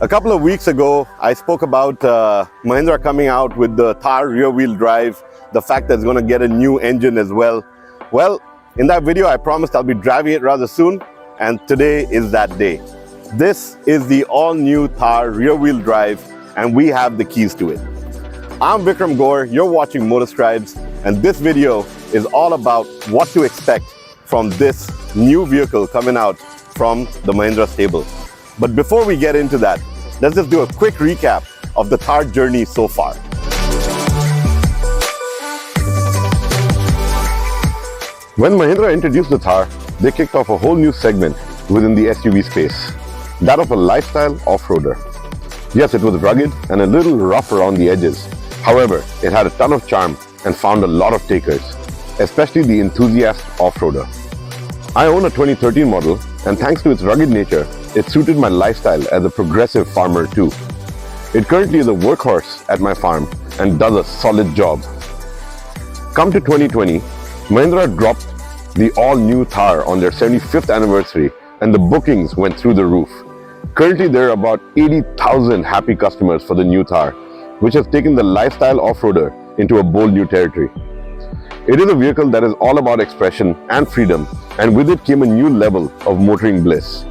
A couple of weeks ago, I spoke about Mahindra coming out with the Thar rear-wheel drive, the fact that it's going to get a new engine as well. Well, in that video, I promised I'll be driving it rather soon, and today is that day. This is the all-new Thar rear-wheel drive, and we have the keys to it. I'm Vikram Gore, you're watching MotorScribes, and this video is all about what to expect from this new vehicle coming out from the Mahindra stable. But before we get into that, let's just do a quick recap of the Thar journey so far. When Mahindra introduced the Thar, they kicked off a whole new segment within the SUV space, that of a lifestyle off-roader. Yes, it was rugged and a little rough around the edges. However, it had a ton of charm and found a lot of takers, especially the enthusiast off-roader. I own a 2013 model, and thanks to its rugged nature, it suited my lifestyle as a progressive farmer too. It currently is a workhorse at my farm and does a solid job. Come to 2020, Mahindra dropped the all-new Thar on their 75th anniversary, and the bookings went through the roof. Currently, there are about 80,000 happy customers for the new Thar, which has taken the lifestyle off-roader into a bold new territory. It is a vehicle that is all about expression and freedom, and with it came a new level of motoring bliss.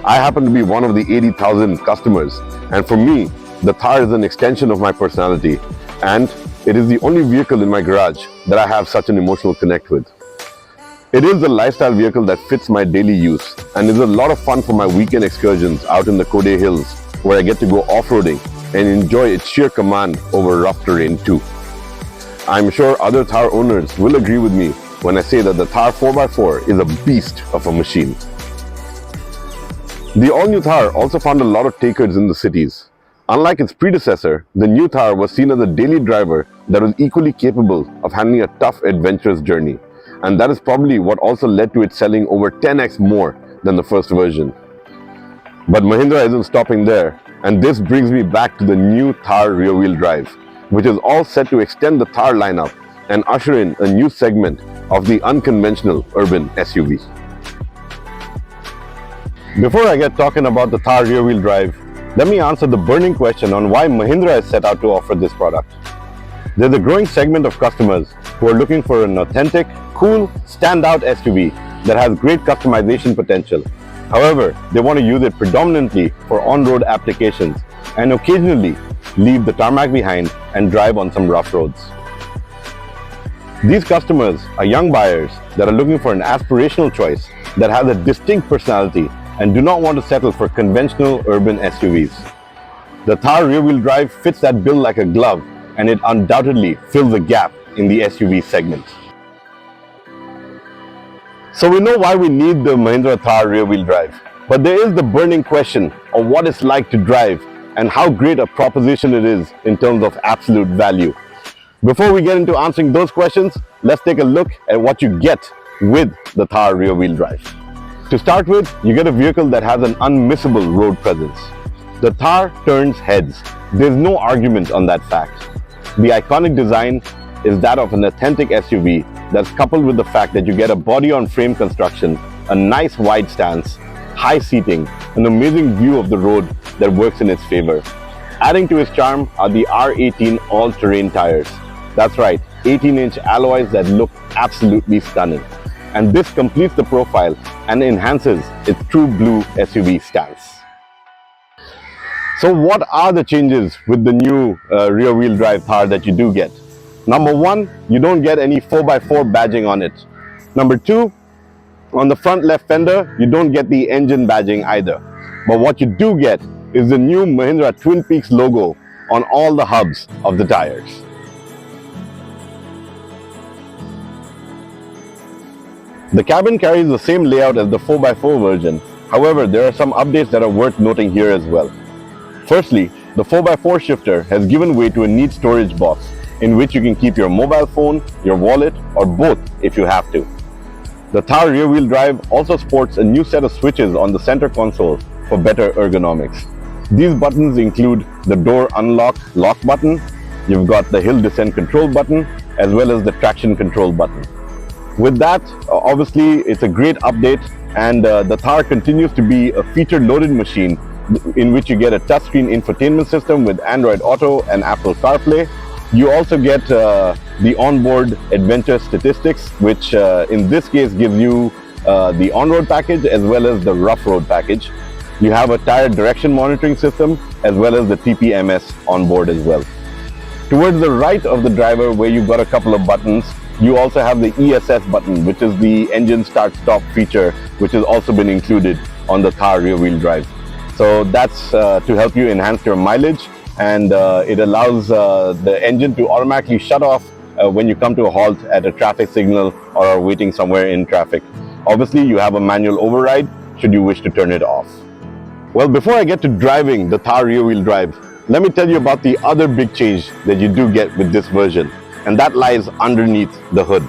I happen to be one of the 80,000 customers, and for me, the Thar is an extension of my personality, and it is the only vehicle in my garage that I have such an emotional connect with. It is the lifestyle vehicle that fits my daily use and is a lot of fun for my weekend excursions out in the Kodai Hills, where I get to go off-roading and enjoy its sheer command over rough terrain too. I'm sure other Thar owners will agree with me when I say that the Thar 4x4 is a beast of a machine. The all-new Thar also found a lot of takers in the cities. Unlike its predecessor, the new Thar was seen as a daily driver that was equally capable of handling a tough, adventurous journey. And that is probably what also led to it selling over 10x more than the first version. But Mahindra isn't stopping there, and this brings me back to the new Thar rear-wheel drive, which is all set to extend the Thar lineup and usher in a new segment of the unconventional urban SUV. Before I get talking about the Thar rear-wheel drive, let me answer the burning question on why Mahindra is set out to offer this product. There's a growing segment of customers who are looking for an authentic, cool, standout SUV that has great customization potential. However, they want to use it predominantly for on-road applications and occasionally leave the tarmac behind and drive on some rough roads. These customers are young buyers that are looking for an aspirational choice that has a distinct personality and do not want to settle for conventional urban SUVs. The Thar rear-wheel drive fits that bill like a glove, and it undoubtedly fills a gap in the SUV segment. So we know why we need the Mahindra Thar rear-wheel drive, but there is the burning question of what it's like to drive and how great a proposition it is in terms of absolute value. Before we get into answering those questions, let's take a look at what you get with the Thar rear-wheel drive. To start with, you get a vehicle that has an unmissable road presence. The Thar turns heads. There's no argument on that fact. The iconic design is that of an authentic SUV that's coupled with the fact that you get a body-on-frame construction, a nice wide stance, high seating, an amazing view of the road that works in its favor. Adding to its charm are the R18 all-terrain tires. That's right, 18-inch alloys that look absolutely stunning. And this completes the profile and enhances its true blue SUV stance. So what are the changes with the new rear-wheel drive Thar that you do get? Number one, you don't get any 4x4 badging on it. Number two, on the front left fender, you don't get the engine badging either. But what you do get is the new Mahindra Twin Peaks logo on all the hubs of the tires. The cabin carries the same layout as the 4x4 version. However, there are some updates that are worth noting here as well. Firstly, the 4x4 shifter has given way to a neat storage box in which you can keep your mobile phone, your wallet, or both if you have to. The Thar rear-wheel drive also sports a new set of switches on the center console for better ergonomics. These buttons include the door unlock lock button, you've got the hill descent control button, as well as the traction control button. With that, obviously it's a great update, and the Thar continues to be a feature-loaded machine in which you get a touchscreen infotainment system with Android Auto and Apple CarPlay. You also get the onboard adventure statistics, which in this case gives you the on-road package as well as the rough road package. You have a tire direction monitoring system as well as the TPMS on board as well. Towards the right of the driver, where you've got a couple of buttons, you also have the ESS button, which is the engine start-stop feature, which has also been included on the Thar rear-wheel drive. So that's to help you enhance your mileage, and it allows the engine to automatically shut off when you come to a halt at a traffic signal or are waiting somewhere in traffic. Obviously, you have a manual override should you wish to turn it off. Well, before I get to driving the Thar rear-wheel drive, let me tell you about the other big change that you do get with this version, and that lies underneath the hood.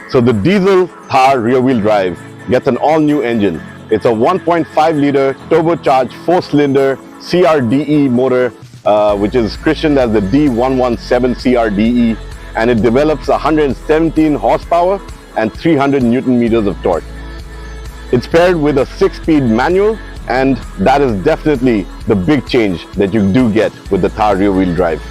So the diesel Thar rear-wheel drive gets an all-new engine. It's a 1.5-liter turbocharged 4-cylinder CRDE motor, which is christened as the D117 CRDE, and it develops 117 horsepower and 300 Newton meters of torque. It's paired with a 6-speed manual, and that is definitely the big change that you do get with the Thar rear-wheel drive.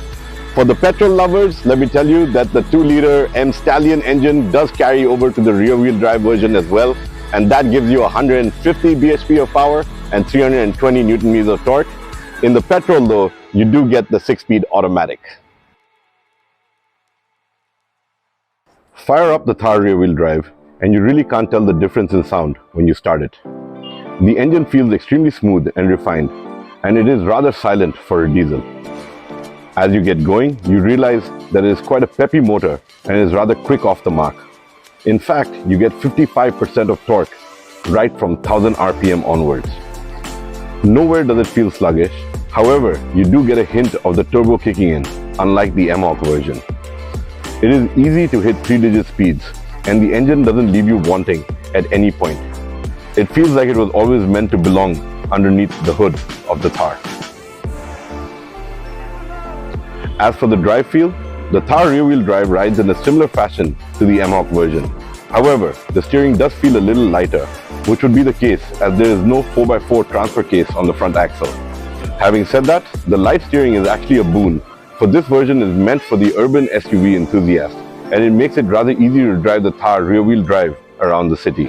For the petrol lovers, let me tell you that the 2-liter M Stallion engine does carry over to the rear-wheel drive version as well, and that gives you 150 bhp of power and 320 Newton meters of torque. In the petrol though, you do get the 6-speed automatic. Fire up the Thar rear-wheel drive and you really can't tell the difference in sound when you start it. The engine feels extremely smooth and refined, and it is rather silent for a diesel. As you get going, you realize that it is quite a peppy motor and is rather quick off the mark. In fact, you get 55% of torque right from 1000 RPM onwards. Nowhere does it feel sluggish. However, you do get a hint of the turbo kicking in, unlike the MOC version. It is easy to hit 3-digit speeds, and the engine doesn't leave you wanting at any point. It feels like it was always meant to belong underneath the hood of the Thar. As for the drive feel, the Thar rear-wheel drive rides in a similar fashion to the MOC version. However, the steering does feel a little lighter, which would be the case as there is no 4x4 transfer case on the front axle. Having said that, the light steering is actually a boon, for this version is meant for the urban SUV enthusiast, and it makes it rather easy to drive the Thar rear-wheel drive around the city.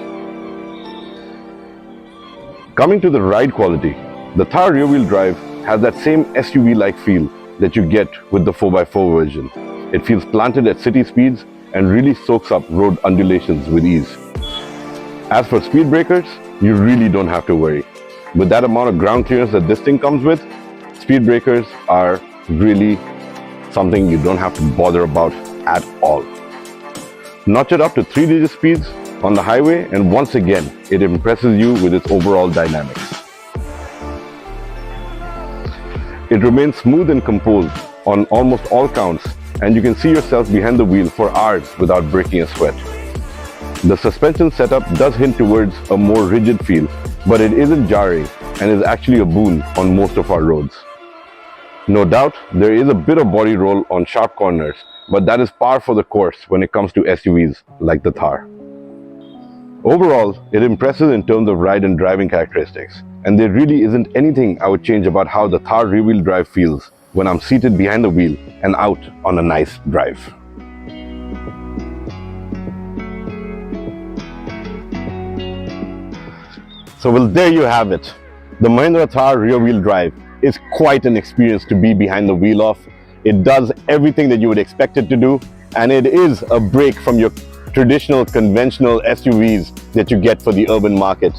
Coming to the ride quality, the Thar rear-wheel drive has that same SUV-like feel that you get with the 4x4 version. It feels planted at city speeds and really soaks up road undulations with ease. As for speed breakers, you really don't have to worry. With that amount of ground clearance that this thing comes with, speed breakers are really something you don't have to bother about at all. Notch it up to 3-digit speeds on the highway, and once again, it impresses you with its overall dynamics. It remains smooth and composed on almost all counts, and you can see yourself behind the wheel for hours without breaking a sweat. The suspension setup does hint towards a more rigid feel, but it isn't jarring and is actually a boon on most of our roads. No doubt, there is a bit of body roll on sharp corners, but that is par for the course when it comes to SUVs like the Thar. Overall, it impresses in terms of ride and driving characteristics, and there really isn't anything I would change about how the Thar rear-wheel drive feels when I'm seated behind the wheel and out on a nice drive. So well, there you have it. The Mahindra Thar rear-wheel drive is quite an experience to be behind the wheel of. It does everything that you would expect it to do, and it is a break from your traditional conventional SUVs that you get for the urban market.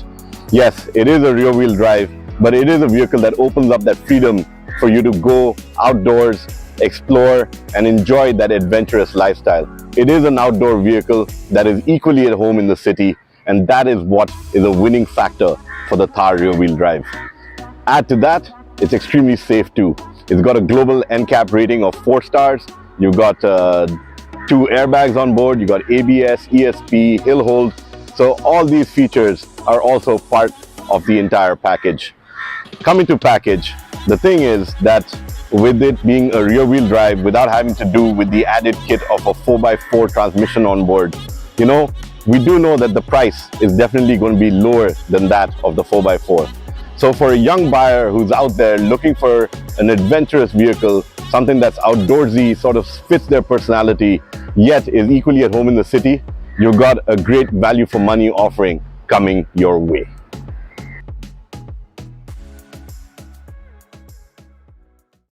Yes, it is a rear-wheel drive, but it is a vehicle that opens up that freedom for you to go outdoors, explore, and enjoy that adventurous lifestyle. It is an outdoor vehicle that is equally at home in the city, and that is what is a winning factor for the Thar rear-wheel drive. Add to that, it's extremely safe too. It's got a global NCAP rating of 4 stars. You've got 2 airbags on board, you got ABS, ESP, hill hold. So all these features are also part of the entire package. Coming to package, the thing is that with it being a rear-wheel drive without having to do with the added kit of a 4x4 transmission on board, you know, we do know that the price is definitely going to be lower than that of the 4x4. So for a young buyer who's out there looking for an adventurous vehicle, something that's outdoorsy, sort of fits their personality, yet is equally at home in the city, you've got a great value for money offering coming your way.